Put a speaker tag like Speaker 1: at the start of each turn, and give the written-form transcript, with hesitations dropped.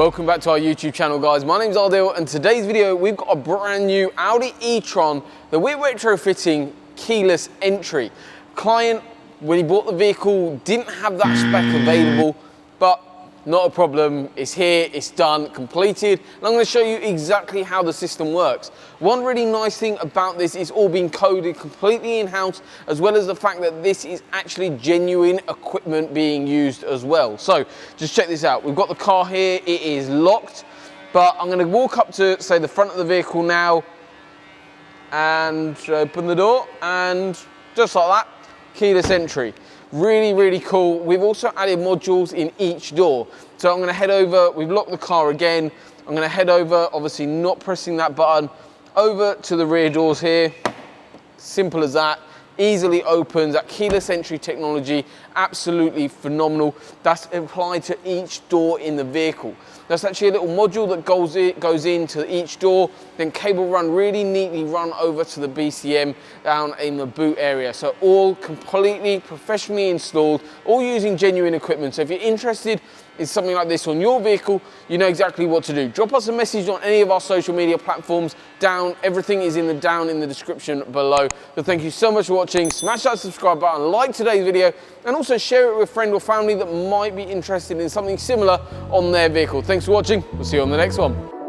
Speaker 1: Welcome back to our YouTube channel, guys. My name's Audi, and today's video we've got a brand new Audi E-Tron that we're retrofitting keyless entry. Client, when he bought the vehicle, didn't have that spec available, but not a problem. It's here, it's done, completed, and I'm going to show you exactly how the system works. One really nice thing about this is all being coded completely in-house, as well as the fact that this is actually genuine equipment being used as well. So just check this out. We've got the car here, it is locked, but I'm going to walk up to, say, the front of the vehicle now and open the door, and just like that, keyless entry. Really, really cool. We've also added modules in each door. So I'm gonna head over, we've locked the car again. I'm gonna head over, obviously not pressing that button, over to the rear doors here. Simple as that. Easily opens. That keyless entry technology, absolutely phenomenal. That's applied to each door in the vehicle. That's actually a little module that goes into each door, then cable run really neatly run over to the BCM down in the boot area. So all completely professionally installed, all using genuine equipment. So if you're interested in something like this on your vehicle, you know exactly what to do. Drop us a message on any of our social media platforms down. Everything is down in the description below. So thank you so much for watching. Smash that subscribe button, like today's video, and also share it with a friend or family that might be interested in something similar on their vehicle. Thanks for watching. We'll see you on the next one.